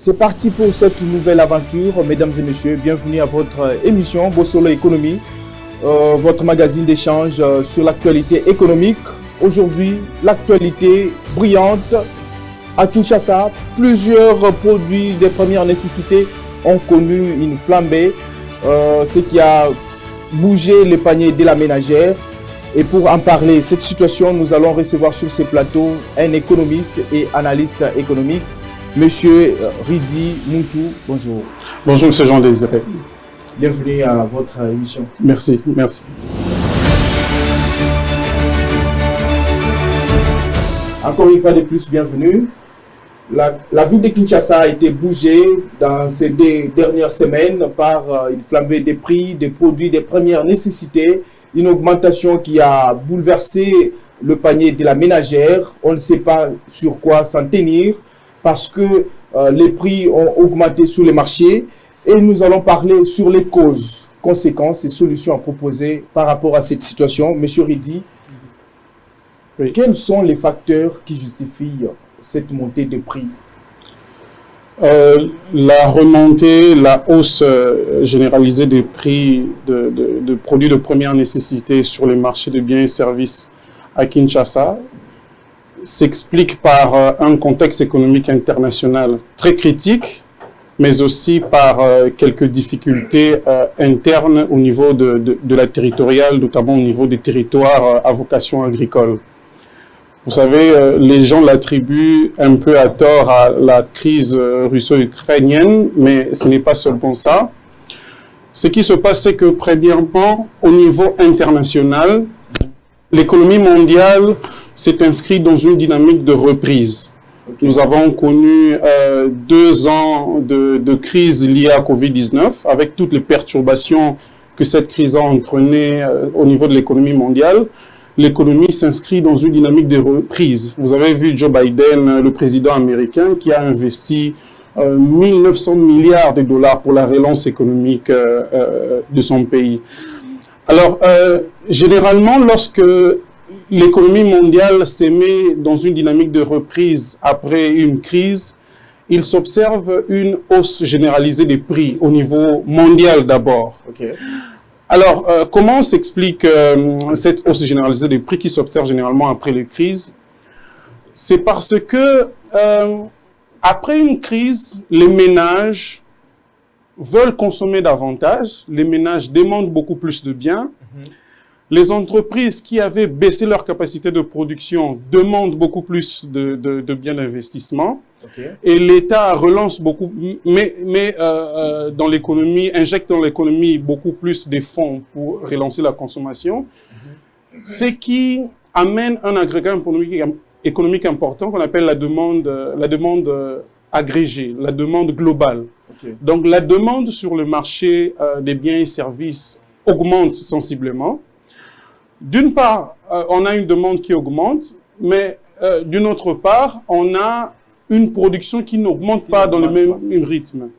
C'est parti pour cette nouvelle aventure, mesdames et messieurs. Bienvenue à votre émission Bosolo Économie, votre magazine d'échange sur l'actualité économique. Aujourd'hui, l'actualité brillante. À Kinshasa, plusieurs produits de première nécessité ont connu une flambée, ce qui a bougé les paniers de la ménagère. Et pour en parler, cette situation, nous allons recevoir sur ces plateaux un économiste et analyste économique, Monsieur Ridi Moutou. Bonjour. Bonjour, Monsieur Jean-Désiré. Bienvenue à votre émission. Merci, merci. Encore une fois de plus, bienvenue. La ville de Kinshasa a été bougée dans ces dernières semaines par une flambée des prix des produits de première nécessité, une augmentation qui a bouleversé le panier de la ménagère. On ne sait pas sur quoi s'en tenir parce que les prix ont augmenté sur les marchés et nous allons parler sur les causes, conséquences et solutions à proposer par rapport à cette situation. Monsieur Ridi, oui. Quels sont les facteurs qui justifient cette montée de prix? La remontée, la hausse généralisée des prix de produits de première nécessité sur les marchés de biens et services à Kinshasa s'explique par un contexte économique international très critique, mais aussi par quelques difficultés internes au niveau de la territoriale, notamment au niveau des territoires à vocation agricole. Vous savez, les gens l'attribuent un peu à tort à la crise russo-ukrainienne, mais ce n'est pas seulement ça. Ce qui se passe, c'est que, premièrement, au niveau international, l'économie mondiale s'est inscrite dans une dynamique de reprise. Okay. Nous avons connu 2 ans de crise liée à Covid-19, avec toutes les perturbations que cette crise a entraînées au niveau de l'économie mondiale. L'économie s'inscrit dans une dynamique de reprise. Vous avez vu Joe Biden, le président américain, qui a investi 1900 milliards de dollars pour la relance économique de son pays. Alors, généralement, lorsque l'économie mondiale se met dans une dynamique de reprise après une crise, il s'observe une hausse généralisée des prix au niveau mondial d'abord. Okay. Alors, comment s'explique cette hausse généralisée des prix qui s'observe généralement après les crises? C'est parce que, après une crise, les ménages veulent consommer davantage, les ménages demandent beaucoup plus de biens, les entreprises qui avaient baissé leur capacité de production demandent beaucoup plus de biens d'investissement. Okay. Et l'État relance beaucoup, mais dans l'économie, injecte dans l'économie beaucoup plus de fonds pour relancer la consommation, ce qui amène un agrégat économique important qu'on appelle la demande agrégée, la demande globale. Okay. Donc la demande sur le marché des biens et services augmente sensiblement. D'une part, on a une demande qui augmente, mais d'une autre part, on a une production qui n'augmente pas dans le même rythme.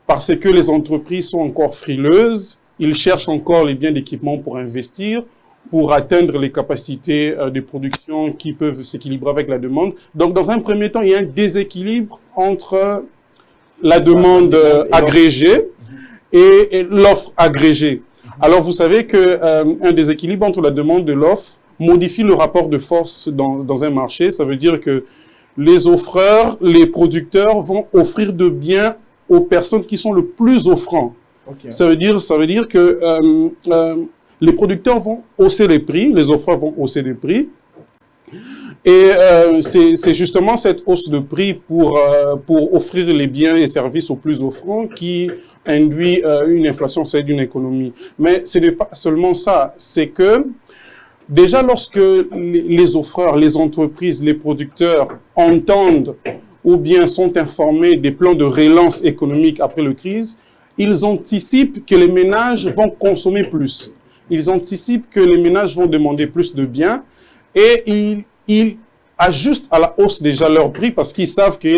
Parce que les entreprises sont encore frileuses, ils cherchent encore les biens d'équipement pour investir, pour atteindre les capacités de production qui peuvent s'équilibrer avec la demande. Donc, dans un premier temps, il y a un déséquilibre entre la demande agrégée et l'offre agrégée. Alors, vous savez qu'un déséquilibre entre la demande et l'offre modifie le rapport de force dans un marché. Ça veut dire que les offreurs, les producteurs vont offrir de biens aux personnes qui sont le plus offrants. Okay. Ça veut dire que les producteurs vont hausser les prix, les offreurs vont hausser les prix. Et c'est justement cette hausse de prix pour offrir les biens et services aux plus offrants qui induit une inflation, c'est d'une économie. Mais ce n'est pas seulement ça, c'est que déjà, lorsque les offreurs, les entreprises, les producteurs entendent ou bien sont informés des plans de relance économique après la crise, ils anticipent que les ménages vont consommer plus. Ils anticipent que les ménages vont demander plus de biens et ils ajustent à la hausse déjà leur prix parce qu'ils savent que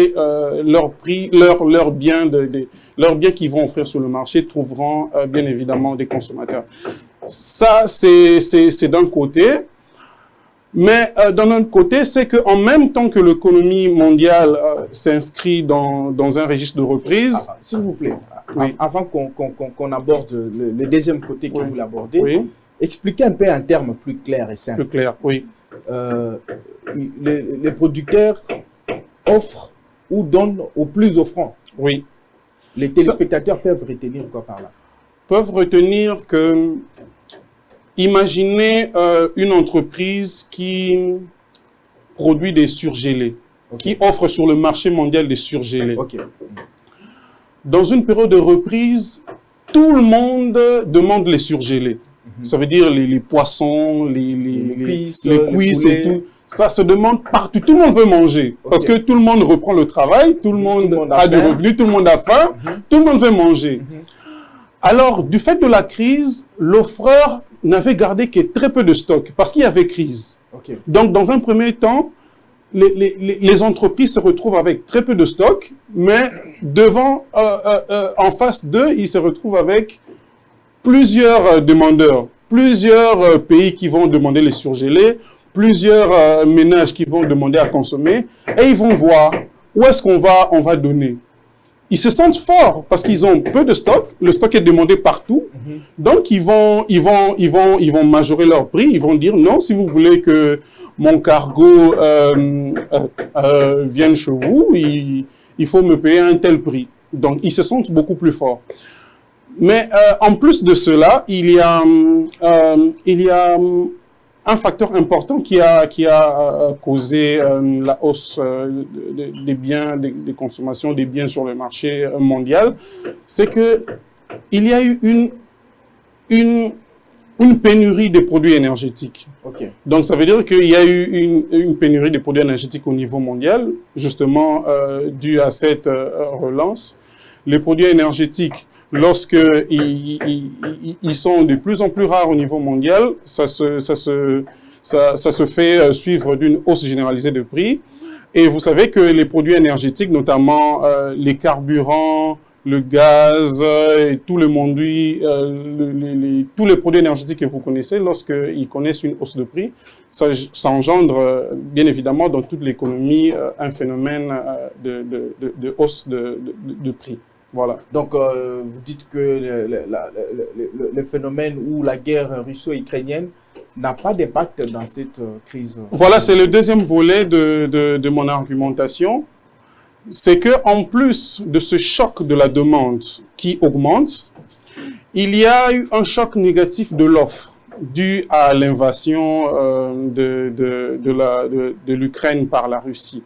leurs biens qu'ils vont offrir sur le marché trouveront bien évidemment des consommateurs. Ça, c'est d'un côté. Mais d'un autre côté, c'est qu'en même temps que l'économie mondiale s'inscrit dans un registre de reprise... S'il vous plaît, oui. Avant qu'on aborde le deuxième côté que vous voulez aborder, oui. Expliquez un peu en termes plus clairs et simples. Plus clair, oui. Les producteurs offrent ou donnent au plus offrant. Oui. Les téléspectateurs peuvent retenir quoi par là? Peuvent retenir que, imaginez une entreprise qui produit des surgelés, qui offre sur le marché mondial des surgelés. Dans une période de reprise, tout le monde demande les surgelés. Ça veut dire les poissons, les cuisses et tout. Ça se demande partout. Tout le monde veut manger. Parce que tout le monde reprend le travail, tout le monde a des revenus, tout le monde a faim, tout le monde veut manger. Alors, du fait de la crise, l'offreur n'avait gardé que très peu de stock parce qu'il y avait crise. Donc, dans un premier temps, les entreprises se retrouvent avec très peu de stock, mais en face d'eux, ils se retrouvent avec plusieurs demandeurs, plusieurs pays qui vont demander les surgelés, plusieurs ménages qui vont demander à consommer, et ils vont voir où est-ce qu'on va donner. Ils se sentent forts parce qu'ils ont peu de stock, le stock est demandé partout, donc ils vont majorer leur prix, ils vont dire non, si vous voulez que mon cargo vienne chez vous, il faut me payer un tel prix. Donc ils se sentent beaucoup plus forts. Mais en plus de cela, il y a un facteur important qui a causé la hausse des biens, des consommations des biens sur le marché mondial, c'est que il y a eu une pénurie des produits énergétiques. Donc ça veut dire qu'il y a eu une pénurie des produits énergétiques au niveau mondial, justement due à cette relance. Les produits énergétiques, lorsqu'ils sont de plus en plus rares au niveau mondial, ça se fait suivre d'une hausse généralisée de prix. Et vous savez que les produits énergétiques, notamment les carburants, le gaz et tout le conduit, tous les produits énergétiques que vous connaissez, lorsqu'ils connaissent une hausse de prix, ça engendre bien évidemment dans toute l'économie un phénomène de hausse de prix. Voilà. Donc, vous dites que le phénomène ou la guerre russo-ukrainienne n'a pas d'impact dans cette crise. Voilà, c'est le deuxième volet de mon argumentation. C'est qu'en plus de ce choc de la demande qui augmente, il y a eu un choc négatif de l'offre dû à l'invasion de l'Ukraine par la Russie.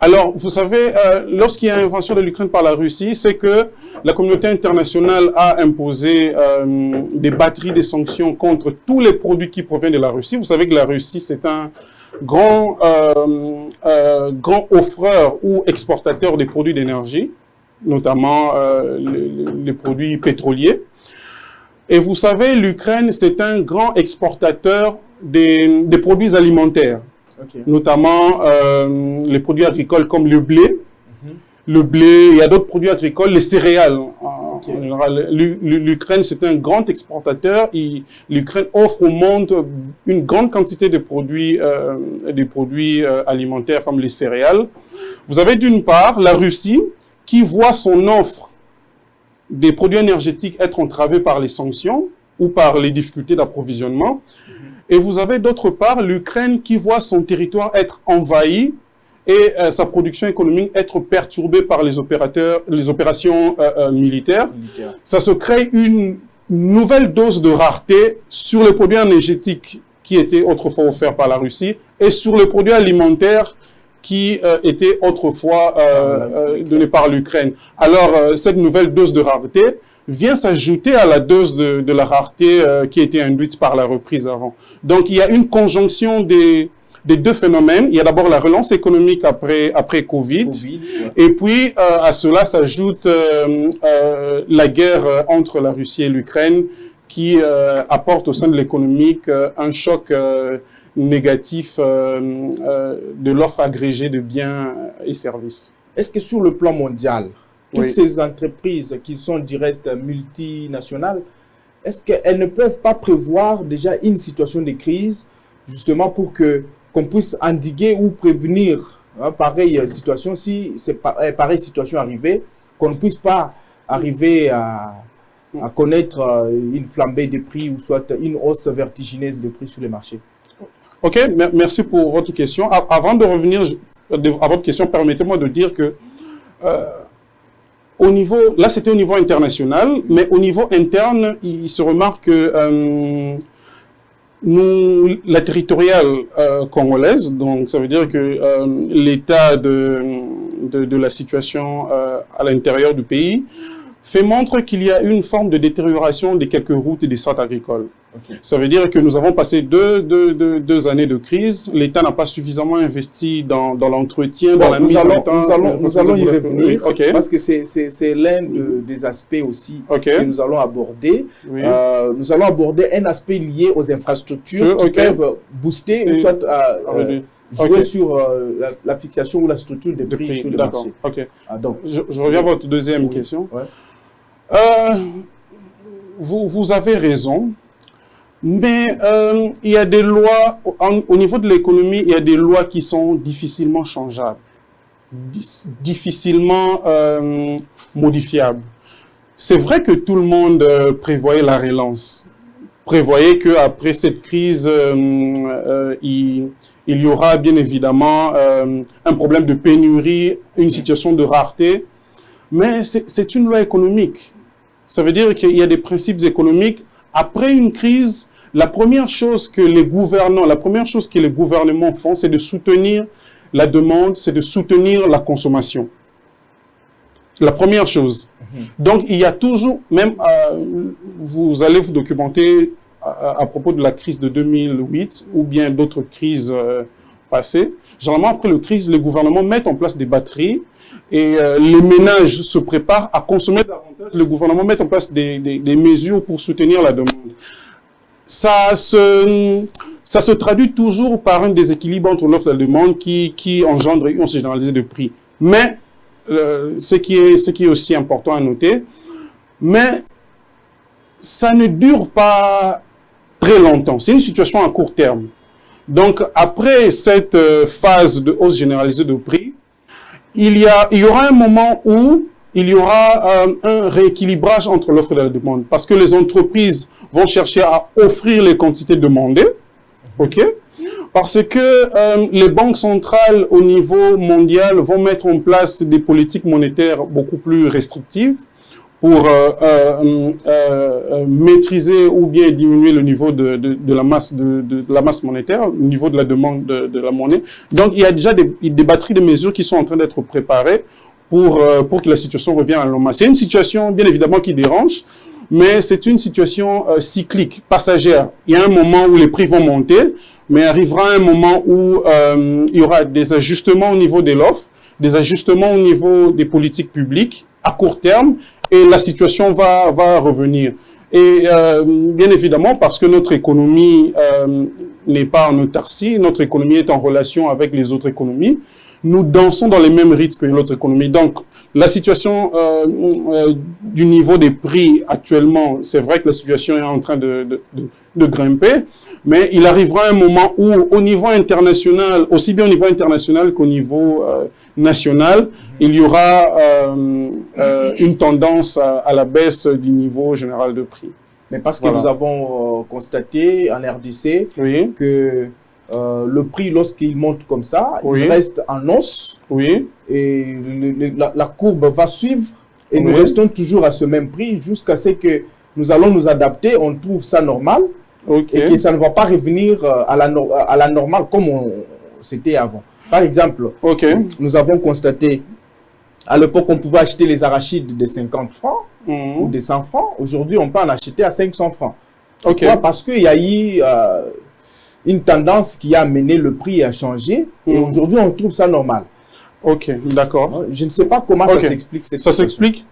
Alors, vous savez, lorsqu'il y a invasion de l'Ukraine par la Russie, c'est que la communauté internationale a imposé des batteries de sanctions contre tous les produits qui proviennent de la Russie. Vous savez que la Russie, c'est un grand offreur ou exportateur des produits d'énergie, notamment les produits pétroliers. Et vous savez, l'Ukraine, c'est un grand exportateur des produits alimentaires. Notamment les produits agricoles comme le blé. Le blé, il y a d'autres produits agricoles, les céréales. En général, l'Ukraine, c'est un grand exportateur. L'Ukraine offre au monde une grande quantité de produits alimentaires comme les céréales. Vous avez d'une part la Russie qui voit son offre des produits énergétiques être entravée par les sanctions ou par les difficultés d'approvisionnement. Et vous avez d'autre part l'Ukraine qui voit son territoire être envahi et sa production économique être perturbée par les opérations militaires. Ça se crée une nouvelle dose de rareté sur les produits énergétiques qui étaient autrefois offerts par la Russie et sur les produits alimentaires qui étaient autrefois donnés par l'Ukraine. Alors, cette nouvelle dose de rareté vient s'ajouter à la dose de la rareté qui a été induite par la reprise avant. Donc, il y a une conjonction des deux phénomènes. Il y a d'abord la relance économique après Covid. Et puis, à cela s'ajoute la guerre entre la Russie et l'Ukraine qui apporte au sein de l'économie un choc négatif de l'offre agrégée de biens et services. Est-ce que sur le plan mondial, toutes ces entreprises qui sont du reste multinationales, est-ce qu'elles ne peuvent pas prévoir déjà une situation de crise justement pour qu'on puisse endiguer ou prévenir pareille situation, si c'est pareille situation arrivée, qu'on ne puisse pas arriver à connaître une flambée des prix ou soit une hausse vertigineuse des prix sur les marchés. Ok, merci pour votre question. Avant de revenir à votre question, permettez-moi de dire que au niveau, là c'était au niveau international, mais au niveau interne, il se remarque que la territoriale congolaise, donc ça veut dire que l'état de la situation à l'intérieur du pays fait montre qu'il y a une forme de détérioration de quelques routes et des strates agricoles. Okay. Ça veut dire que nous avons passé deux années de crise. L'État n'a pas suffisamment investi dans l'entretien, dans la mise en temps. Nous allons y revenir, okay. Parce que c'est l'un des aspects aussi que nous allons aborder. Oui. Nous allons aborder un aspect lié aux infrastructures qui peuvent booster ou soit jouer sur la fixation ou la structure des prix sur le marché. Okay. Donc, je reviens à votre deuxième question. Ouais. Vous avez raison. Mais il y a des lois, au niveau de l'économie, il y a des lois qui sont difficilement changeables, difficilement modifiables. C'est vrai que tout le monde prévoyait la relance, prévoyait qu'après cette crise, il y aura bien évidemment un problème de pénurie, une situation de rareté, mais c'est une loi économique. Ça veut dire qu'il y a des principes économiques. Après une crise, la première chose que les gouvernements font, c'est de soutenir la demande, c'est de soutenir la consommation. La première chose. Donc, il y a toujours, même, vous allez vous documenter à propos de la crise de 2008 ou bien d'autres crises passées. Généralement, après la crise, les gouvernements mettent en place des batteries et les ménages se préparent à consommer davantage. Le gouvernement met en place des mesures pour soutenir la demande. Ça se traduit toujours par un déséquilibre entre l'offre et la demande qui engendre une hausse généralisée de prix. Mais, ce qui est aussi important à noter, mais ça ne dure pas très longtemps. C'est une situation à court terme. Donc, après cette phase de hausse généralisée de prix, il y aura un moment où il y aura un rééquilibrage entre l'offre et la demande. Parce que les entreprises vont chercher à offrir les quantités demandées. OK? Parce que les banques centrales au niveau mondial vont mettre en place des politiques monétaires beaucoup plus restrictives pour maîtriser ou bien diminuer le niveau de la masse monétaire, le niveau de la demande de la monnaie. Donc, il y a déjà des batteries de mesures qui sont en train d'être préparées pour que la situation revienne à la normale. C'est une situation, bien évidemment, qui dérange, mais c'est une situation cyclique, passagère. Il y a un moment où les prix vont monter, mais arrivera un moment où il y aura des ajustements au niveau de l'offre, des ajustements au niveau des politiques publiques à court terme, et la situation va revenir. Et bien évidemment, parce que notre économie n'est pas en autarcie, notre économie est en relation avec les autres économies, nous dansons dans les mêmes rythmes que l'autre économie. Donc, la situation du niveau des prix actuellement, c'est vrai que la situation est en train de grimper, mais il arrivera un moment où, au niveau international, aussi bien au niveau international qu'au niveau national, il y aura une tendance à la baisse du niveau général de prix. Mais parce que nous avons constaté en RDC que le prix, lorsqu'il monte comme ça, il reste en hausse. Et la courbe va suivre. Et nous restons toujours à ce même prix jusqu'à ce que nous allons nous adapter. On trouve ça normal. Et que ça ne va pas revenir à la normale comme c'était avant. Par exemple, nous avons constaté à l'époque on pouvait acheter les arachides de 50 francs ou de 100 francs. Aujourd'hui, on peut en acheter à 500 francs. Pourquoi? Parce qu'il y a eu une tendance qui a amené le prix à changer. Et aujourd'hui, on trouve ça normal. Ok, d'accord. Je ne sais pas comment ça s'explique. Ça s'explique.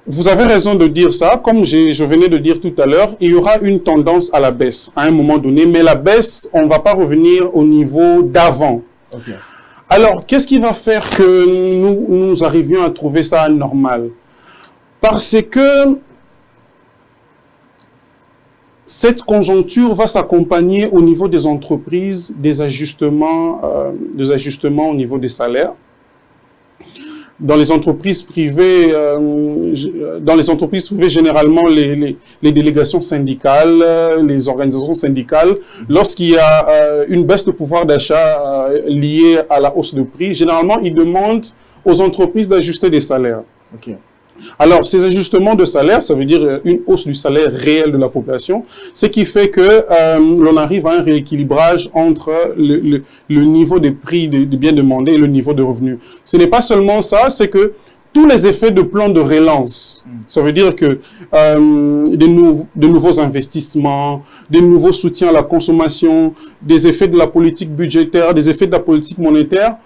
Vous avez raison de dire ça. Comme je venais de dire tout à l'heure, il y aura une tendance à la baisse à un moment donné. Mais la baisse, on ne va pas revenir au niveau d'avant. Alors, qu'est-ce qui va faire que nous arrivions à trouver ça normal? Parce que Cette conjoncture va s'accompagner au niveau des entreprises des ajustements au niveau des salaires. Dans les entreprises privées, généralement, les délégations syndicales, les organisations syndicales, lorsqu'il y a une baisse de pouvoir d'achat liée à la hausse de prix, généralement, ils demandent aux entreprises d'ajuster des salaires. Okay. Alors, ces ajustements de salaire, ça veut dire une hausse du salaire réel de la population, ce qui fait que l'on arrive à un rééquilibrage entre le niveau des prix des biens demandés et le niveau de revenus. Ce n'est pas seulement ça, c'est que tous les effets de plan de relance, ça veut dire que de nouveaux investissements, des nouveaux soutiens à la consommation, des effets de la politique budgétaire, des effets de la politique monétaire,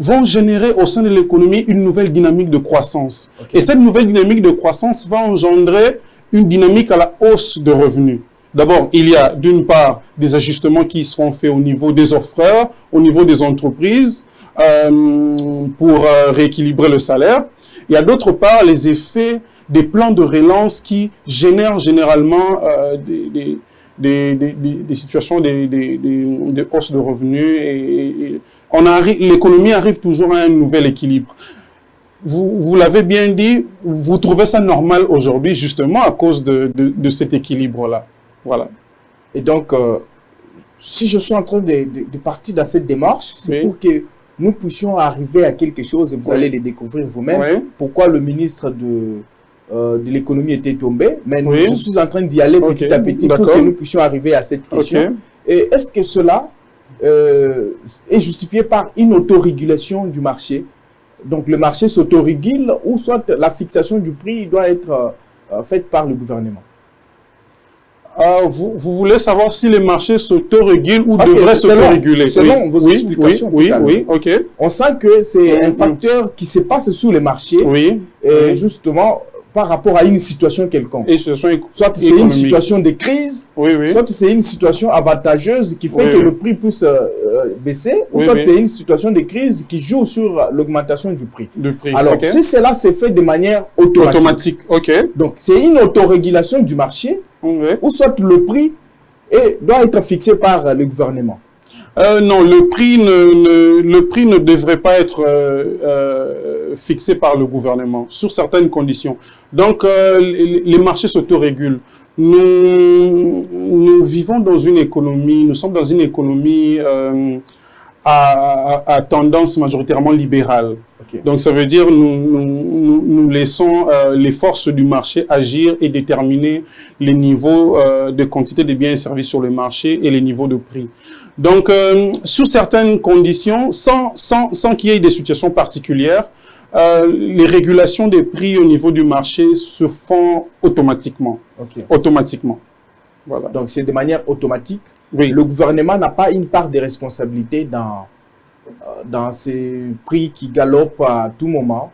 vont générer au sein de l'économie une nouvelle dynamique de croissance. Okay. Et cette nouvelle dynamique de croissance va engendrer une dynamique à la hausse de revenus. D'abord, il y a d'une part des ajustements qui seront faits au niveau des offreurs, au niveau des entreprises, pour rééquilibrer le salaire. Il y a d'autre part les effets des plans de relance qui génèrent généralement des situations de hausse de revenus et l'économie arrive toujours à un nouvel équilibre. Vous l'avez bien dit, vous trouvez ça normal aujourd'hui justement à cause de cet équilibre-là. Voilà. Et donc, si je suis en train de partir dans cette démarche, c'est pour que nous puissions arriver à quelque chose, et vous allez le découvrir vous-même, pourquoi le ministre de l'économie était tombé, mais je suis en train d'y aller petit à petit pour que nous puissions arriver à cette question. Et est-ce que cela est justifié par une autorégulation du marché? Donc le marché s'autorégule ou soit la fixation du prix doit être faite par le gouvernement? Vous voulez savoir si les marchés s'autorégulent ou devraient s'autoréguler? Selon vos explications. Oui, ok. On sent que c'est un facteur qui se passe sur les marchés, justement par rapport à une situation quelconque. Soit c'est une situation de crise, soit c'est une situation avantageuse qui fait que le prix puisse baisser, ou soit c'est une situation de crise qui joue sur l'augmentation du prix. Alors, si cela s'est fait de manière automatique, donc c'est une autorégulation du marché, ou soit le prix doit être fixé par le gouvernement. Non, le prix ne devrait pas être fixé par le gouvernement, sur certaines conditions. Donc, les marchés s'autorégulent. Nous vivons dans une économie, nous sommes dans une économie à tendance majoritairement libérale. Donc, ça veut dire nous laissons les forces du marché agir et déterminer les niveaux de quantité de biens et services sur le marché et les niveaux de prix. Donc, sous certaines conditions, sans qu'il y ait des situations particulières, les régulations des prix au niveau du marché se font automatiquement. Automatiquement. Voilà. Donc, c'est de manière automatique. Le gouvernement n'a pas une part de responsabilité dans ces prix qui galopent à tout moment.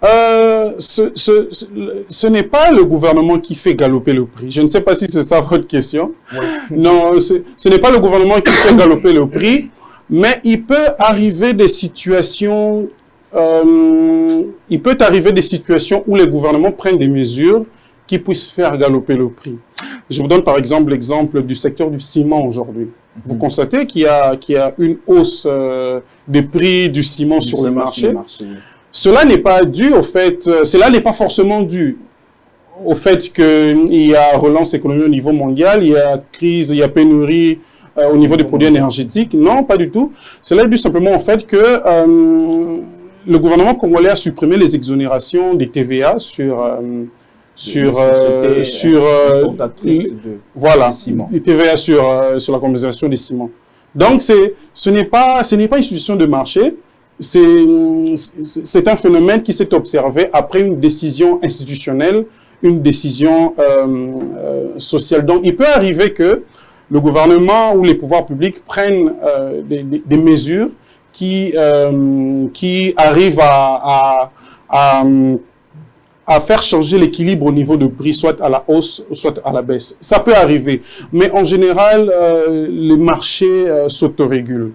Ce n'est pas le gouvernement qui fait galoper le prix. Je ne sais pas si c'est ça votre question. Non, ce n'est pas le gouvernement qui fait galoper le prix, mais il peut arriver des situations, où les gouvernements prennent des mesures qui puissent faire galoper le prix. Je vous donne par exemple l'exemple du secteur du ciment aujourd'hui. Vous constatez qu'il y a une hausse des prix du ciment sur le marché. Cela n'est pas dû au fait, cela n'est pas forcément dû au fait qu'il y a relance économique au niveau mondial, il y a crise, il y a pénurie au niveau des produits énergétiques. Non, pas du tout. Cela est dû simplement au fait que le gouvernement congolais a supprimé les exonérations des TVA sur TVA sur la compensation des ciments. Donc ce n'est pas une situation de marché, c'est un phénomène qui s'est observé après une décision institutionnelle, une décision sociale. Donc il peut arriver que le gouvernement ou les pouvoirs publics prennent des mesures qui arrivent à faire changer l'équilibre au niveau de prix, soit à la hausse, soit à la baisse. Ça peut arriver. Mais en général, les marchés s'autorégulent.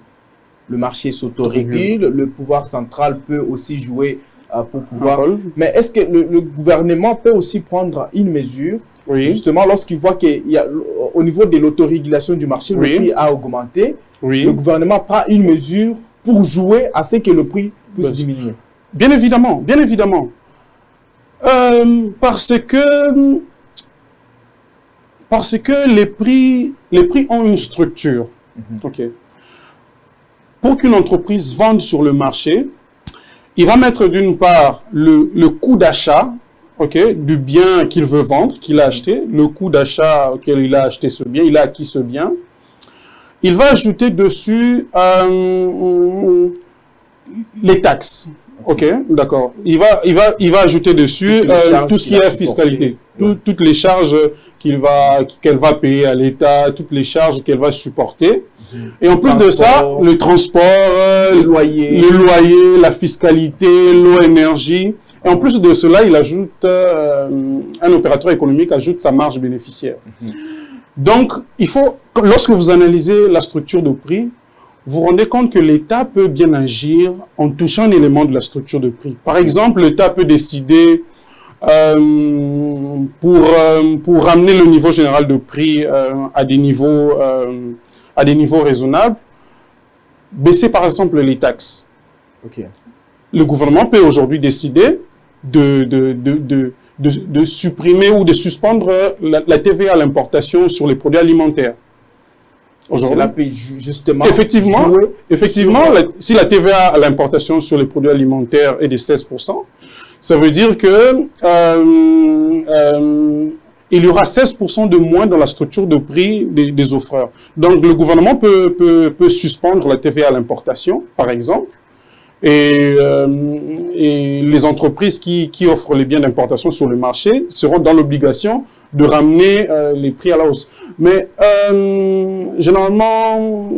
Le marché s'autorégule, le pouvoir central peut aussi jouer pour pouvoir... Mais est-ce que le gouvernement peut aussi prendre une mesure Oui. Justement, lorsqu'il voit qu'au niveau de l'autorégulation du marché, le prix a augmenté, le gouvernement prend une mesure pour jouer à ce que le prix puisse diminuer. Bien évidemment, bien évidemment. Parce que les prix ont une structure. Ok. Pour qu'une entreprise vende sur le marché, il va mettre d'une part le coût d'achat, du bien qu'il veut vendre, qu'il a acheté, le coût d'achat auquel il a acheté ce bien, il a acquis ce bien. Il va ajouter dessus les taxes. Ok, d'accord. Il va ajouter dessus tout ce qui est la fiscalité, toutes les charges qu'elle va payer à l'État, toutes les charges qu'elle va supporter. Et en plus de ça, le transport, le loyer, la fiscalité, l'eau, énergie. Et en plus de cela, il ajoute, un opérateur économique ajoute sa marge bénéficiaire. Donc, lorsque vous analysez la structure de prix, vous vous rendez compte que l'État peut bien agir en touchant un élément de la structure de prix. Par exemple, l'État peut décider, pour ramener le niveau général de prix à des niveaux raisonnables, baisser par exemple les taxes. Le gouvernement peut aujourd'hui décider de supprimer ou de suspendre la TVA à l'importation sur les produits alimentaires. Cela peut justement effectivement, si la TVA à l'importation sur les produits alimentaires est de 16%, ça veut dire que il y aura 16% de moins dans la structure de prix des offreurs. Donc, le gouvernement peut suspendre la TVA à l'importation, par exemple, et les entreprises qui offrent les biens d'importation sur le marché seront dans l'obligation de ramener les prix à la hausse. Mais généralement,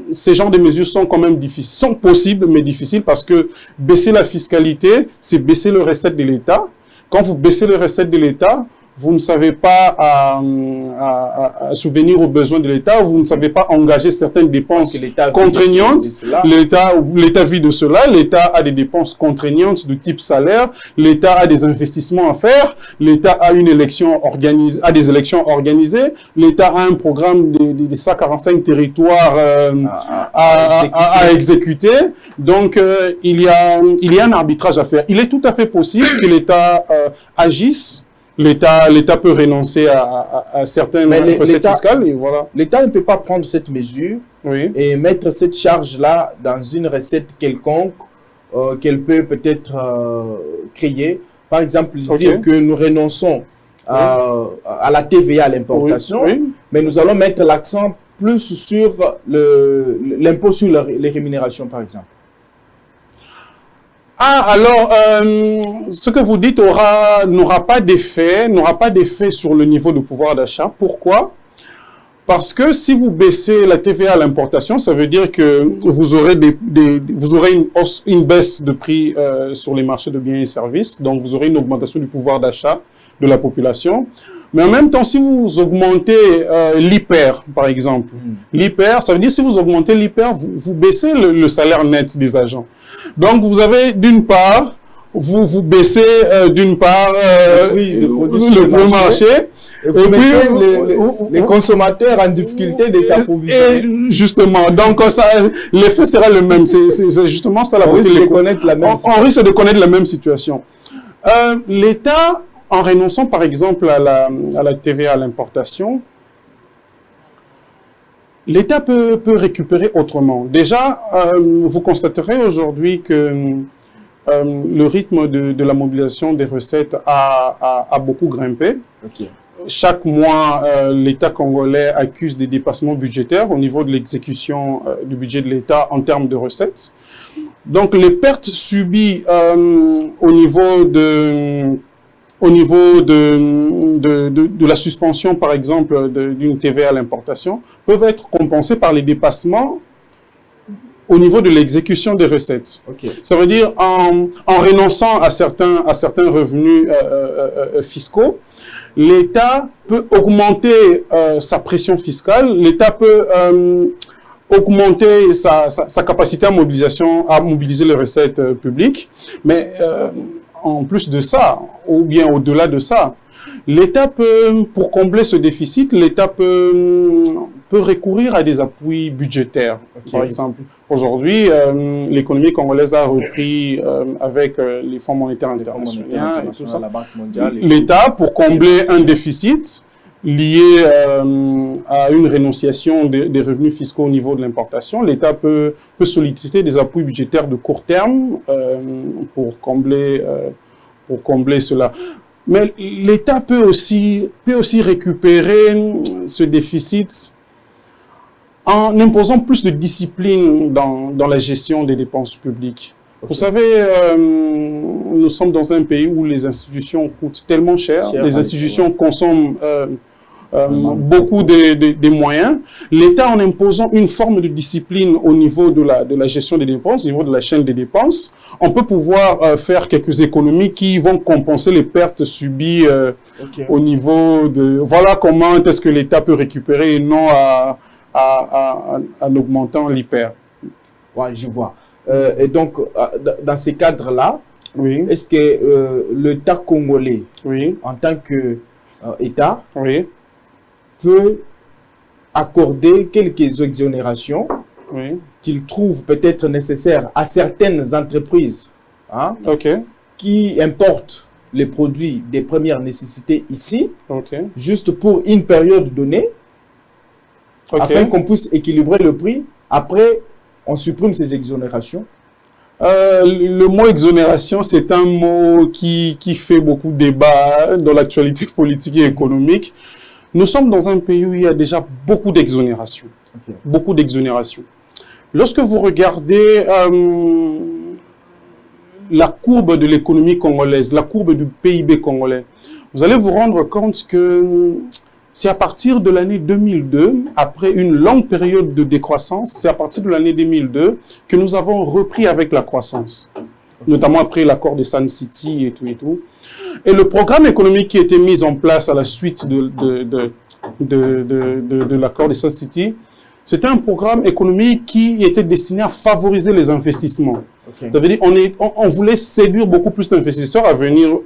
ces genres de mesures sont quand même difficiles, sont possibles mais difficiles parce que baisser la fiscalité, c'est baisser le recette de l'État. Quand vous baissez le recette de l'État, vous ne savez pas à subvenir aux besoins de l'État, vous ne savez pas engager certaines dépenses contraignantes. L'État vit de cela, l'État a des dépenses contraignantes de type salaire, l'État a des investissements à faire, l'État a des élections organisées, l'État a un programme de 145 territoires à exécuter. Donc, il y a un arbitrage à faire. Il est tout à fait possible que l'État agisse. L'État peut renoncer à certaines recettes fiscales et voilà. L'État ne peut pas prendre cette mesure et mettre cette charge-là dans une recette quelconque qu'elle peut peut-être créer. Par exemple, dire que nous renonçons à la TVA à l'importation, mais nous allons mettre l'accent plus sur l'impôt sur les rémunérations, par exemple. Alors, ce que vous dites n'aura pas d'effet sur le niveau de pouvoir d'achat. Pourquoi? Parce que si vous baissez la TVA à l'importation, ça veut dire que vous aurez une baisse de prix sur les marchés de biens et services. Donc, vous aurez une augmentation du pouvoir d'achat de la population. Mais en même temps, si vous augmentez l'hyper, par exemple, l'hyper, ça veut dire si vous augmentez l'hyper, vous baissez le salaire net des agents. Donc, vous avez d'une part, vous baissez d'une part le prix marché, et puis les consommateurs en difficulté de s'approvisionner. Justement, donc l'effet sera le même. C'est justement ça la on risque de connaître la même situation. L'État, en renonçant par exemple à la TVA à l'importation, l'État peut récupérer autrement. Déjà, vous constaterez aujourd'hui que le rythme de la mobilisation des recettes a beaucoup grimpé. Chaque mois, l'État congolais accuse des dépassements budgétaires au niveau de l'exécution du budget de l'État en termes de recettes. Donc, les pertes subies au niveau de la suspension, par exemple, d'une TVA à l'importation, peuvent être compensées par les dépassements au niveau de l'exécution des recettes. Ça veut dire, en renonçant à certains revenus fiscaux, l'État peut augmenter sa pression fiscale, l'État peut augmenter sa capacité à mobiliser les recettes publiques, mais en plus de ça, ou bien au-delà de ça, l'État peut, pour combler ce déficit, l'État peut recourir à des appuis budgétaires. Par exemple, aujourd'hui, l'économie congolaise a repris avec les fonds monétaires internationaux et tout ça. La Banque mondiale. L'État, pour combler un déficit lié à une rénonciation des revenus fiscaux au niveau de l'importation, l'État peut solliciter des appuis budgétaires de court terme pour combler cela. Mais l'État peut aussi récupérer ce déficit en imposant plus de discipline dans la gestion des dépenses publiques. Okay. Vous savez, nous sommes dans un pays où les institutions coûtent tellement cher, les institutions consomment beaucoup des moyens. L'État, en imposant une forme de discipline au niveau de la gestion des dépenses, au niveau de la chaîne des dépenses, on peut pouvoir faire quelques économies qui vont compenser les pertes subies au niveau de... Voilà comment est-ce que l'État peut récupérer et non en augmentant l'hyper. Ouais, je vois. Et donc, dans ces cadres-là, oui. Est-ce que l'État congolais, oui. en tant qu'État, oui. peut accorder quelques exonérations oui. qu'il trouve peut-être nécessaires à certaines entreprises hein, okay. qui importent les produits des premières nécessités ici, okay. juste pour une période donnée, okay. afin qu'on puisse équilibrer le prix. Après, on supprime ces exonérations. Le mot exonération, c'est un mot qui fait beaucoup de débat dans l'actualité politique et économique. Nous sommes dans un pays où il y a déjà beaucoup d'exonérations. Okay. Beaucoup d'exonérations. Lorsque vous regardez la courbe de l'économie congolaise, la courbe du PIB congolais, vous allez vous rendre compte que c'est à partir de l'année 2002, après une longue période de décroissance, c'est à partir de l'année 2002 que nous avons repris avec la croissance, notamment après l'accord de Sun City et tout et tout. Et le programme économique qui a été mis en place à la suite de l'accord de Sun City, c'était un programme économique qui était destiné à favoriser les investissements. Okay. Ça veut dire on voulait séduire beaucoup plus d'investisseurs à venir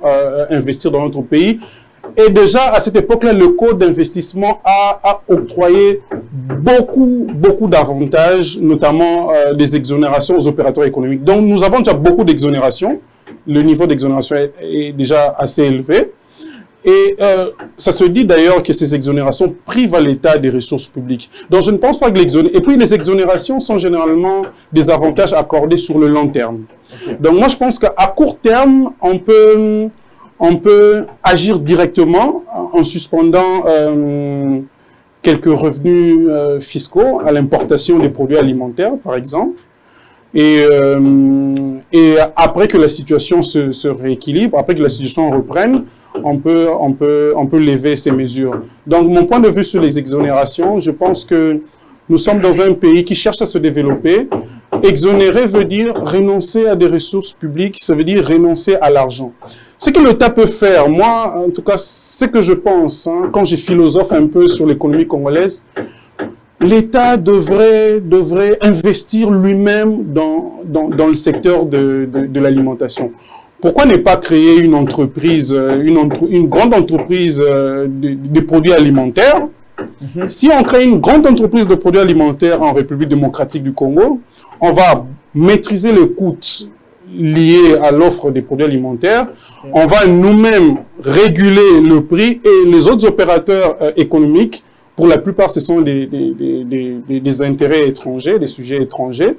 investir dans notre pays. Et déjà, à cette époque-là, le code d'investissement a octroyé beaucoup d'avantages, notamment des exonérations aux opérateurs économiques. Donc, nous avons déjà beaucoup d'exonérations. Le niveau d'exonération est déjà assez élevé. Et ça se dit d'ailleurs que ces exonérations privent à l'État des ressources publiques. Donc, je ne pense pas que l'exonération... Et puis, les exonérations sont généralement des avantages accordés sur le long terme. Okay. Donc, moi, je pense qu'à court terme, on peut agir directement en suspendant quelques revenus fiscaux à l'importation des produits alimentaires, par exemple. Et après que la situation se rééquilibre, après que la situation reprenne, on peut lever ces mesures. Donc, mon point de vue sur les exonérations, je pense que nous sommes dans un pays qui cherche à se développer. Exonérer veut dire renoncer à des ressources publiques, ça veut dire renoncer à l'argent. Ce que l'État peut faire, moi, en tout cas, ce que je pense, hein, quand je philosophe un peu sur l'économie congolaise, l'État devrait investir lui-même dans le secteur de l'alimentation. Pourquoi ne pas créer une entreprise, une grande entreprise de produits alimentaires? Si on crée une grande entreprise de produits alimentaires en République démocratique du Congo, on va maîtriser les coûts liés à l'offre des produits alimentaires. On va nous-mêmes réguler le prix et les autres opérateurs économiques, pour la plupart ce sont des intérêts étrangers, des sujets étrangers,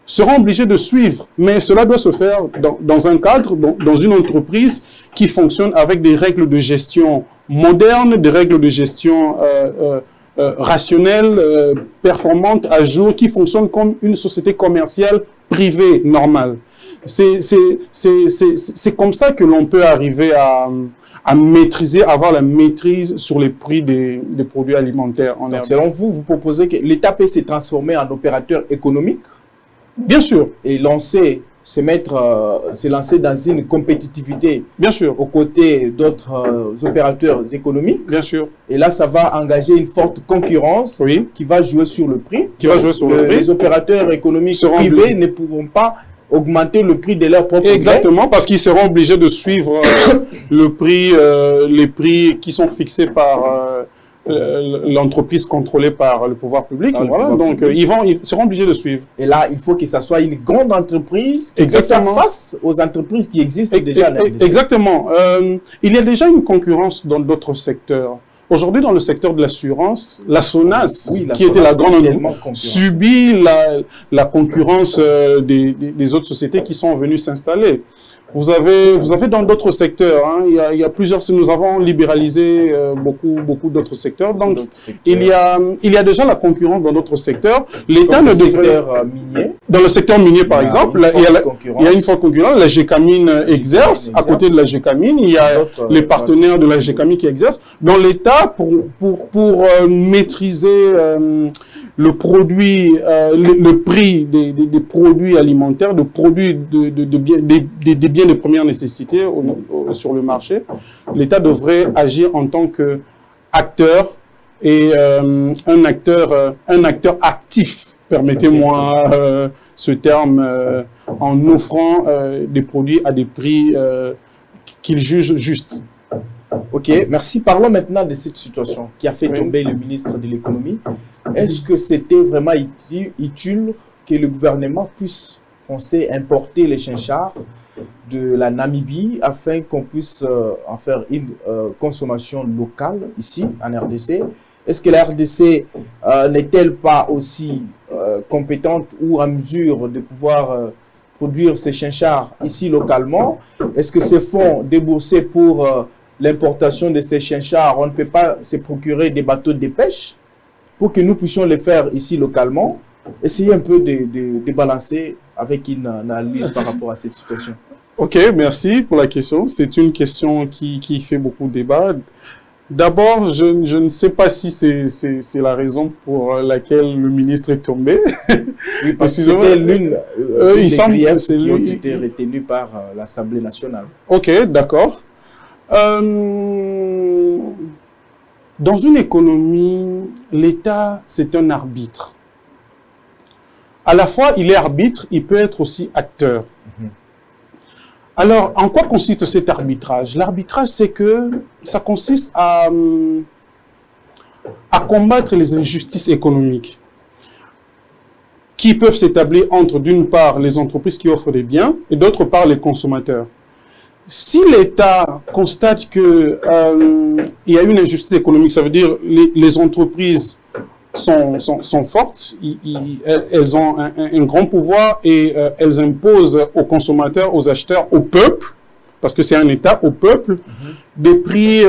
seront obligés de suivre. Mais cela doit se faire dans un cadre, dans une entreprise qui fonctionne avec des règles de gestion modernes, des règles de gestion rationnelles, performantes, à jour, qui fonctionnent comme une société commerciale privée normale. C'est comme ça que l'on peut arriver à maîtriser, avoir la maîtrise sur les prix des produits alimentaires en RDC. Selon vous, vous proposez que l'État peut se transformer en opérateur économique? Bien sûr. Et se lancer dans une compétitivité. Bien sûr. Aux côtés d'autres opérateurs économiques. Bien sûr. Et là, ça va engager une forte concurrence oui. qui va jouer sur le prix. Qui va jouer sur le prix. Les opérateurs économiques privés ne pourront pas augmenter le prix de leur propre Exactement, parce qu'ils seront obligés de suivre le prix, les prix qui sont fixés par l'entreprise contrôlée par le pouvoir public. Voilà, donc ils seront obligés de suivre. Et là, il faut que ça soit une grande entreprise qui peut faire face aux entreprises qui existent déjà en RDC. Exactement. Il y a déjà une concurrence dans d'autres secteurs. Aujourd'hui, dans le secteur de l'assurance, la SONAS, qui était la grande subit la concurrence des autres sociétés qui sont venues s'installer. Vous avez dans d'autres secteurs, hein, il y a plusieurs, nous avons libéralisé beaucoup d'autres secteurs. Donc, il y a déjà la concurrence dans d'autres secteurs. L'État ne devrait... Dans le secteur minier, par exemple, il y a une forte concurrence. La GECAMINE exerce. À côté de la GECAMINE, il y a les partenaires de la GECAMINE qui exercent. Dans l'État, pour maîtriser le produit, le prix des produits alimentaires, des biens de première nécessité sur le marché, l'État devrait agir en tant qu'acteur et un acteur actif, permettez-moi ce terme, en offrant des produits à des prix qu'il juge justes. Ok, merci. Parlons maintenant de cette situation qui a fait tomber le ministre de l'économie. Est-ce que c'était vraiment utile que le gouvernement puisse penser importer les chinchards de la Namibie afin qu'on puisse en faire une consommation locale ici en RDC? Est-ce que la RDC n'est-elle pas aussi compétente ou en mesure de pouvoir produire ces chinchards ici localement? Est-ce que ces fonds déboursés pour l'importation de ces chinchards, on ne peut pas se procurer des bateaux de pêche pour que nous puissions les faire ici localement? Essayez un peu de balancer avec une analyse par rapport à cette situation. Ok, merci pour la question. C'est une question qui fait beaucoup de débat. D'abord, je ne sais pas si c'est la raison pour laquelle le ministre est tombé. Oui, parce que c'était l'une des griefs qui ont été retenus par l'Assemblée nationale. Ok, d'accord. Dans une économie, l'État, c'est un arbitre. À la fois, il est arbitre, il peut être aussi acteur. Alors, en quoi consiste cet arbitrage? L'arbitrage, c'est que ça consiste à combattre les injustices économiques qui peuvent s'établir entre, d'une part, les entreprises qui offrent des biens et d'autre part, les consommateurs. Si l'État constate que il y a une injustice économique, ça veut dire les entreprises sont fortes, elles ont un grand pouvoir et elles imposent aux consommateurs, aux acheteurs, au peuple, parce que c'est un État, au peuple, des prix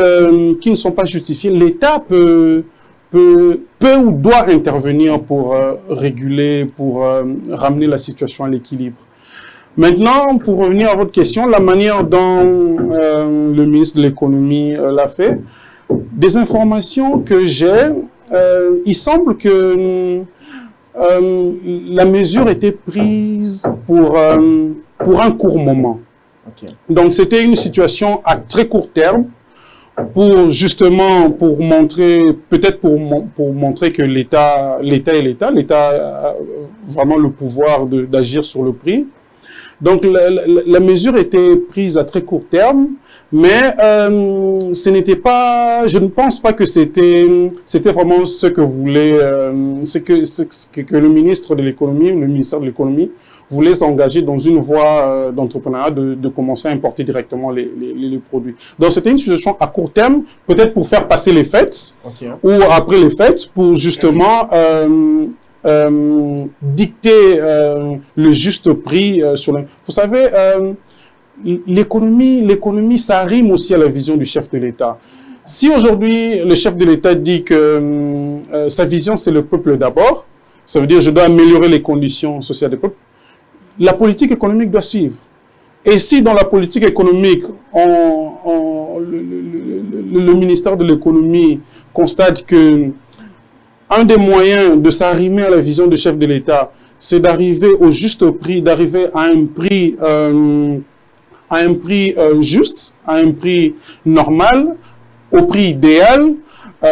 qui ne sont pas justifiés. L'État peut ou doit intervenir pour réguler, pour ramener la situation à l'équilibre. Maintenant, pour revenir à votre question, la manière dont le ministre de l'économie l'a fait, des informations que j'ai, il semble que la mesure était prise pour un court moment. Okay. Donc, c'était une situation à très court terme pour justement, pour montrer, peut-être pour montrer que l'État a vraiment le pouvoir d'agir sur le prix. Donc, la mesure était prise à très court terme, mais ce n'était pas, je ne pense pas que c'était vraiment ce que voulait, que le ministre de l'économie, le ministère de l'économie, voulait s'engager dans une voie d'entrepreneuriat, de commencer à importer directement les produits. Donc, c'était une situation à court terme, peut-être pour faire passer les fêtes, okay, ou après les fêtes, pour justement dicter le juste prix sur le... Vous savez, l'économie, ça rime aussi à la vision du chef de l'État. Si aujourd'hui, le chef de l'État dit que sa vision, c'est le peuple d'abord, ça veut dire je dois améliorer les conditions sociales du peuple, la politique économique doit suivre. Et si dans la politique économique, le ministère de l'économie constate que un des moyens de s'arrimer à la vision du chef de l'État, c'est d'arriver au juste prix, d'arriver à un prix juste, à un prix normal, au prix idéal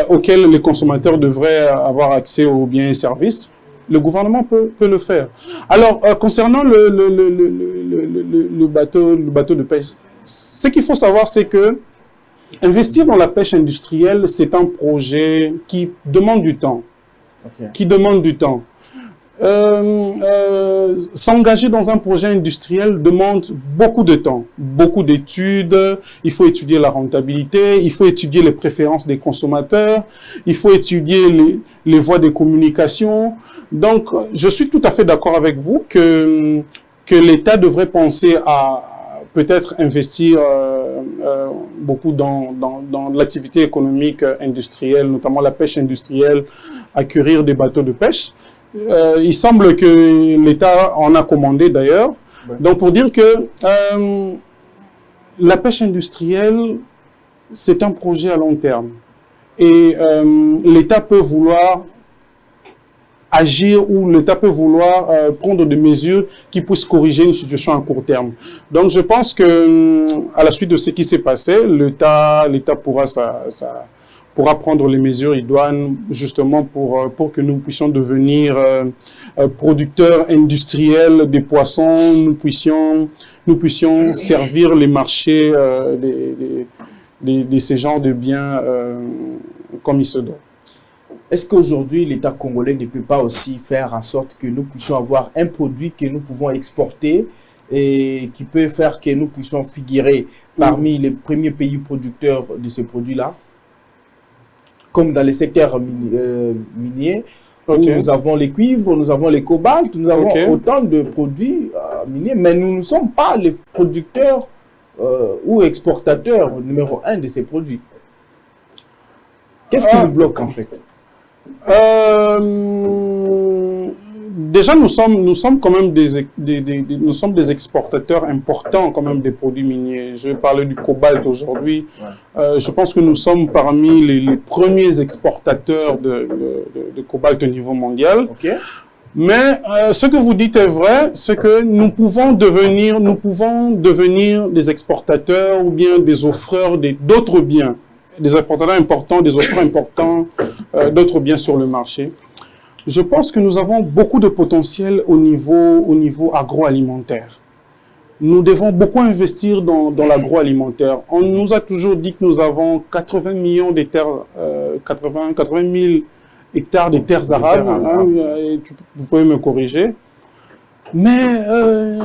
auquel les consommateurs devraient avoir accès aux biens et services. Le gouvernement peut le faire. Alors, concernant le bateau de pêche, ce qu'il faut savoir, c'est que investir dans la pêche industrielle, c'est un projet qui demande du temps. Okay. Qui demande du temps. S'engager dans un projet industriel demande beaucoup de temps, beaucoup d'études, il faut étudier la rentabilité, il faut étudier les préférences des consommateurs, il faut étudier les voies de communication. Donc, je suis tout à fait d'accord avec vous que l'État devrait penser à peut-être investir beaucoup dans l'activité économique industrielle, notamment la pêche industrielle, acquérir des bateaux de pêche. Il semble que l'État en a commandé d'ailleurs. Ouais. Donc pour dire que la pêche industrielle, c'est un projet à long terme. Et l'État peut vouloir agir ou l'État peut vouloir prendre des mesures qui puissent corriger une situation à court terme. Donc je pense que à la suite de ce qui s'est passé, l'État pourra prendre les mesures idoines justement pour que nous puissions devenir producteurs industriels des poissons, nous puissions servir les marchés de ces genres de biens comme il se doit. Est-ce qu'aujourd'hui l'État congolais ne peut pas aussi faire en sorte que nous puissions avoir un produit que nous pouvons exporter et qui peut faire que nous puissions figurer parmi les premiers pays producteurs de ce produit-là? Comme dans les secteurs miniers, okay. Où nous avons les cuivres, nous avons les cobaltes, nous avons okay. Autant de produits miniers, mais nous ne sommes pas les producteurs ou exportateurs numéro 1 de ces produits. Qu'est-ce qui nous bloque en fait? Déjà, nous sommes quand même nous sommes des exportateurs importants quand même des produits miniers. Je vais parler du cobalt aujourd'hui. Ouais. Je pense que nous sommes parmi les premiers exportateurs de cobalt au niveau mondial. Okay. Mais ce que vous dites est vrai, c'est que nous pouvons devenir des exportateurs ou bien des offreurs d'autres biens, des exportateurs importants, des offreurs importants d'autres biens sur le marché. Je pense que nous avons beaucoup de potentiel au niveau agroalimentaire. Nous devons beaucoup investir dans l'agroalimentaire. On nous a toujours dit que nous avons 80 millions d'hectares, 80 000 hectares de terres arables. Vous pouvez me corriger. Mais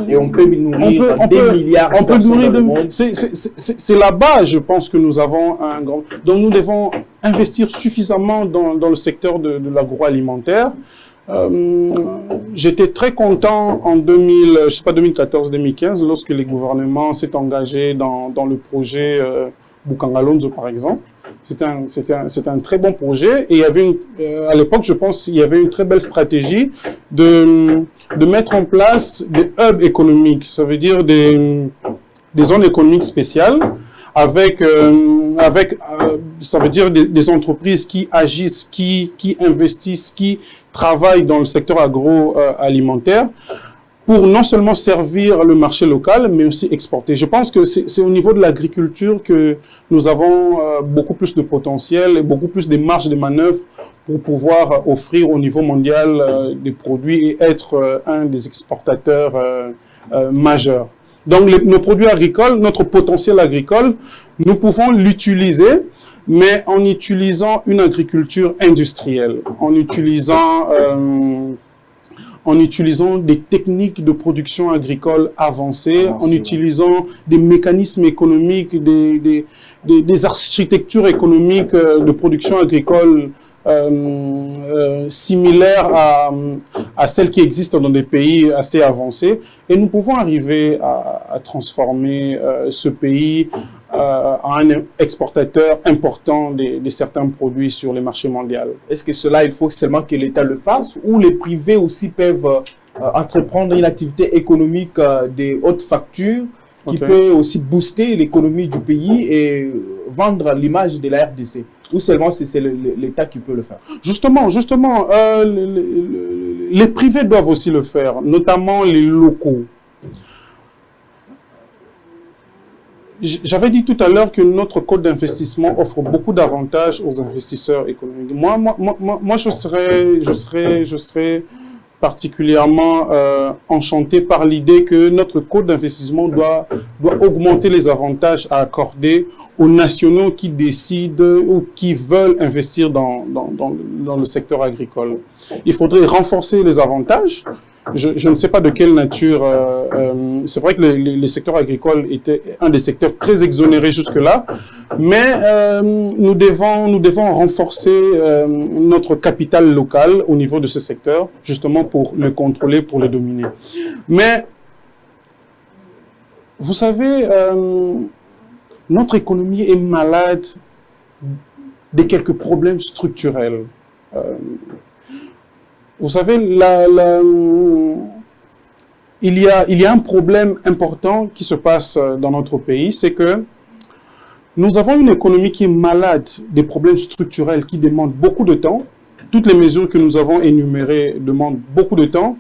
et on peut nourrir des milliards de personnes dans le monde. C'est là-bas, je pense que nous avons un grand... Donc nous devons investir suffisamment dans le secteur de l'agroalimentaire. J'étais très content en 2014-2015 lorsque le gouvernement s'est engagé dans le projet Bukangalonzo par exemple. C'était un très bon projet et il y avait à l'époque, je pense, il y avait une très belle stratégie de mettre en place des hubs économiques, ça veut dire des zones économiques spéciales avec ça veut dire des entreprises qui agissent, qui investissent, qui travaillent dans le secteur agroalimentaire pour non seulement servir le marché local, mais aussi exporter. Je pense que c'est au niveau de l'agriculture que nous avons beaucoup plus de potentiel et beaucoup plus de marge de manœuvre pour pouvoir offrir au niveau mondial des produits et être un des exportateurs majeurs. Donc, nos produits agricoles, notre potentiel agricole, nous pouvons l'utiliser, mais en utilisant une agriculture industrielle, en utilisant des techniques de production agricole avancées, en utilisant des mécanismes économiques, des architectures économiques de production agricole similaires à celles qui existent dans des pays assez avancés. Et nous pouvons arriver à transformer ce pays en un exportateur important de certains produits sur les marchés mondiaux. Est-ce que cela, il faut seulement que l'État le fasse ou les privés aussi peuvent entreprendre une activité économique de haute facture qui peut aussi booster l'économie du pays et vendre l'image de la RDC? Ou seulement c'est l'État qui peut le faire? Justement, les privés doivent aussi le faire, notamment les locaux. J'avais dit tout à l'heure que notre code d'investissement offre beaucoup d'avantages aux investisseurs économiques. Moi, je serais particulièrement enchanté par l'idée que notre code d'investissement doit augmenter les avantages à accorder aux nationaux qui décident ou qui veulent investir dans le secteur agricole. Il faudrait renforcer les avantages. Je ne sais pas de quelle nature. C'est vrai que le secteur agricole était un des secteurs très exonérés jusque-là, mais nous devons renforcer notre capital local au niveau de ce secteur, justement pour le contrôler, pour le dominer. Mais vous savez, notre économie est malade de quelques problèmes structurels. Vous savez, il y a un problème important qui se passe dans notre pays, c'est que nous avons une économie qui est malade des problèmes structurels qui demandent beaucoup de temps. Toutes les mesures que nous avons énumérées demandent beaucoup de temps.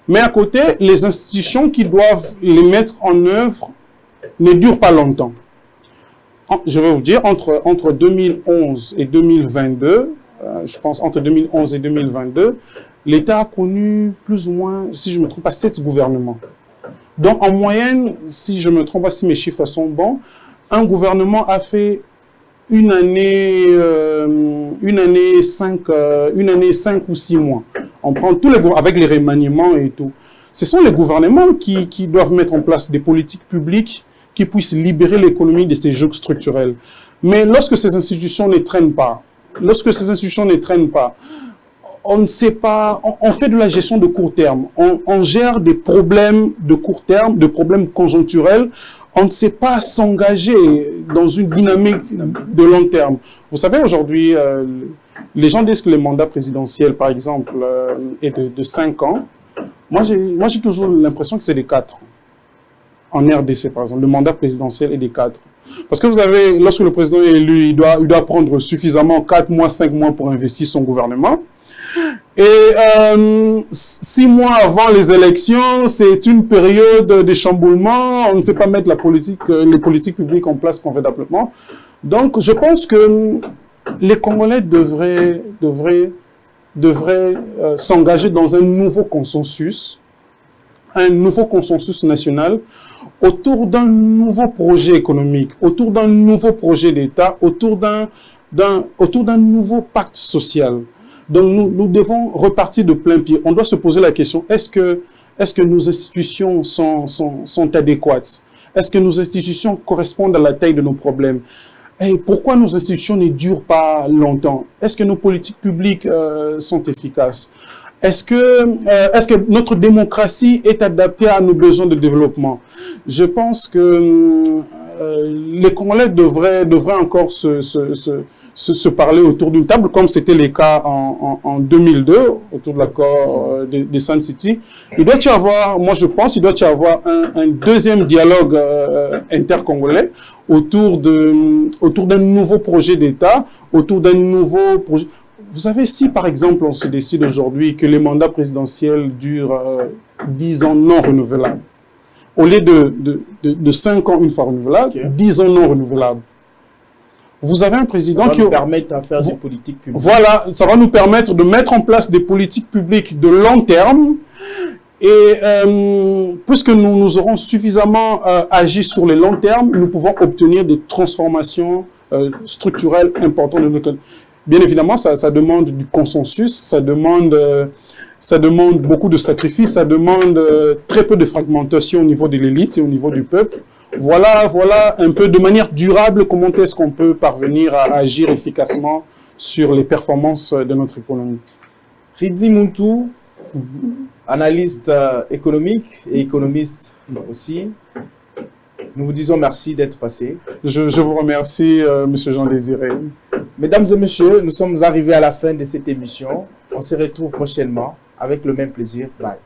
Mais à côté, les institutions qui doivent les mettre en œuvre ne durent pas longtemps. Je vais vous dire, entre 2011 et 2022, je pense entre 2011 et 2022, l'État a connu plus ou moins, si je ne me trompe pas, 7 gouvernements. Donc en moyenne, si je ne me trompe pas, si mes chiffres sont bons, un gouvernement a fait une année 5 ou 6 mois. On prend tous les gouvernements avec les remaniements et tout. Ce sont les gouvernements qui doivent mettre en place des politiques publiques qui puissent libérer l'économie de ces jogs structurels. Mais lorsque ces institutions ne traînent pas, on ne sait pas, on fait de la gestion de court terme, on gère des problèmes de court terme, des problèmes conjoncturels, on ne sait pas s'engager dans une dynamique de long terme. Vous savez, aujourd'hui, les gens disent que le mandat présidentiel, par exemple, est de 5 ans. Moi, j'ai toujours l'impression que c'est des 4 ans. En RDC, par exemple, le mandat présidentiel est des 4 ans. Parce que vous avez, lorsque le président est élu, il doit prendre suffisamment 4 mois, 5 mois pour investir son gouvernement. Et 6 mois avant les élections, c'est une période de chamboulement. On ne sait pas mettre les politiques publiques en place convenablement. Donc, je pense que les Congolais devraient s'engager dans un nouveau consensus national autour d'un nouveau projet économique, autour d'un nouveau projet d'État, autour d'un nouveau pacte social. Donc nous devons repartir de plein pied. On doit se poser la question, est-ce que nos institutions sont adéquates? Est-ce que nos institutions correspondent à la taille de nos problèmes? Et pourquoi nos institutions ne durent pas longtemps? Est-ce que nos politiques publiques sont efficaces? Est-ce que notre démocratie est adaptée à nos besoins de développement? Je pense que les Congolais devraient encore se parler autour d'une table, comme c'était le cas en 2002, autour de l'accord des Sun City. Il doit y avoir, moi je pense, il doit y avoir un deuxième dialogue intercongolais autour d'un nouveau projet d'État, autour d'un nouveau projet. Vous savez, si par exemple on se décide aujourd'hui que les mandats présidentiels durent 10 ans non renouvelables, au lieu de 5 ans une fois renouvelable, okay. 10 ans non renouvelables, vous avez un président qui va nous permettre de faire des politiques publiques. Voilà, ça va nous permettre de mettre en place des politiques publiques de long terme. Et puisque nous aurons suffisamment agi sur le long terme, nous pouvons obtenir des transformations structurelles importantes de notre. Bien évidemment, ça demande du consensus, ça demande beaucoup de sacrifices, ça demande très peu de fragmentation au niveau de l'élite et au niveau du peuple. Voilà un peu de manière durable comment est-ce qu'on peut parvenir à agir efficacement sur les performances de notre économie. Ridzi Muntu, analyste économique et économiste aussi. Nous vous disons merci d'être passé. Je vous remercie, Monsieur Jean-Désiré. Mesdames et messieurs, nous sommes arrivés à la fin de cette émission. On se retrouve prochainement avec le même plaisir. Bye.